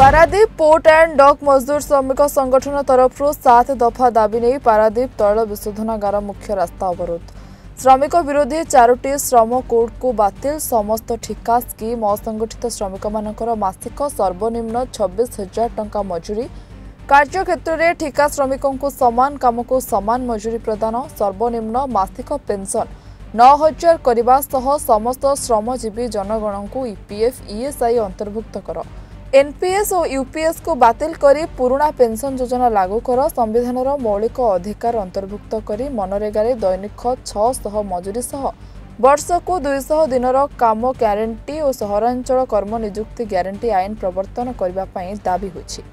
Paradip port and dock मजदूर श्रमिक संगठन तरफ 7 दफा दाबी नहीं पारादीप तैल विशोधनागार मुख्य रास्ता अवरोध। श्रमिक विरोधी 4टी श्रम कोड को बातिल। समस्त ठिका स्कीम असंगठित श्रमिक मानकर मासिक सर्वनिम्न 26,000 टंका मजूरी। कार्य क्षेत्र में ठिका श्रमिकों को समान काम को समान मजूरी प्रदान। सर्वनिम्न मासिक पेंशन 9,000 करने सह समस्त श्रमजीवी जनगण को ईपीएफ ईएसआई अंतर्भुक्त कर। एनपीएस और यूपीएस को बातिल करी पुराना पेंशन योजना लागू कर। संविधान मौलिक अधिकार अंतर्भुक्त करी मनरेगा दैनिक 600 मजूरी सह वर्ष को 200 दिनर काम ग्यारंटी और सहरांचल कर्म नियुक्ति ग्यारंटी आईन प्रवर्तन करने दाबी होछि।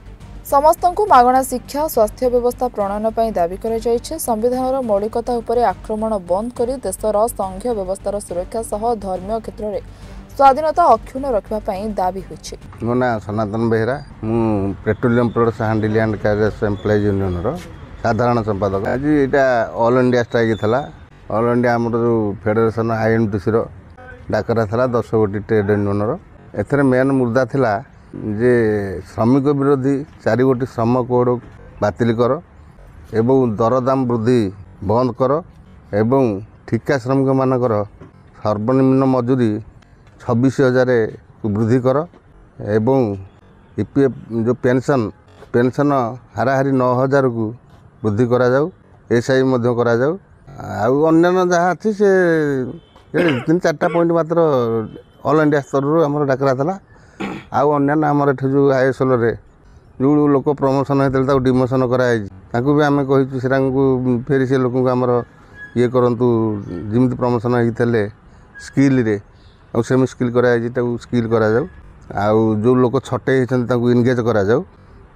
समस्त को मागणा शिक्षा स्वास्थ्य व्यवस्था प्रणयन पर दाबी कर संविधान मौलिकता उपरे आक्रमण बंद कर देशर संघीय व्यवस्थार सुरक्षा सह धर्मीय क्षेत्र में स्वाधीनता अक्षुण्ण रखा दाबी होछि। मो ना सनातन बेहरा मु petroleum products handle and carriers employees union रो साधारण संपादक। आज यहाँ ऑल इंडिया स्ट्राइक था। ऑल इंडिया आम जो फेडरेशन आईएनटीसी डाकरा था 10 गोटी ट्रेड यूनियन रो। एथरे मेन मुद्दा थिला जे श्रमिक विरोधी 4 गोटी श्रम कोड बातिल कर एवं दरदाम वृद्धि बंद कर एवं ठिका श्रमिक मानकर सर्वनिम्न मजूरी 26,000 वृद्धि कर एवं ईपीएफ जो पेंशन हाराहारी 9,000 को वृद्धि करा जाऊ। एसआई मध्य करा जाऊ। आउ अन्य जहाँ अच्छी से 3-4टा पॉइंट मात्र ऑल इंडिया स्तर आम डाकरा था। आउ अन्य आमर एठ जो आईएसएल जो लोक प्रमोशन होता डिमोशन कराई भी आम कही फेरी से लोक आमर ये करूँ जमी प्रमोशन होते स्किल रे और सेमी स्किल कराई स्किल करा जाऊ। आउ जो लोक छटे होती इनगेज करा जाऊ।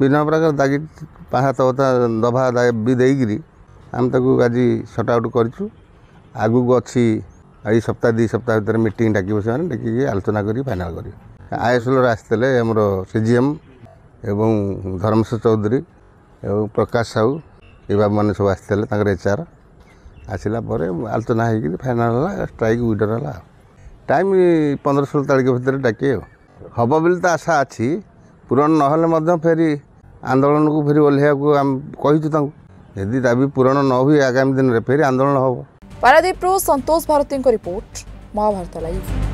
विभिन्न प्रकार दागी पाहाता दफा भी देकरी आम आज सट आउट करूँ। आगू अच्छी ये सप्ताह 2 सप्ताह भर मीटिंग डाक से डाक आलोचना कर फाइनाल कर। आईएसएल आसते आमर सीजीएम एवं धर्मेश चौधरी एवं प्रकाश साहू ये बाबू मैंने सब आसते एचआर आसला आलोचना हो फाइनाल स्ट्राइक विड्रॉ है। टाइम 15-16 तारीख भितर डाके हम बोली तो आशा अच्छी पूरण ना फेरी आंदोलन को फेरी ओह्लैया को आम कहीचु यदि दाबी पूरण न हुए आगामी दिन में फेरी आंदोलन हम। पारादीप संतोष भारती रिपोर्ट महाभारत लाइव।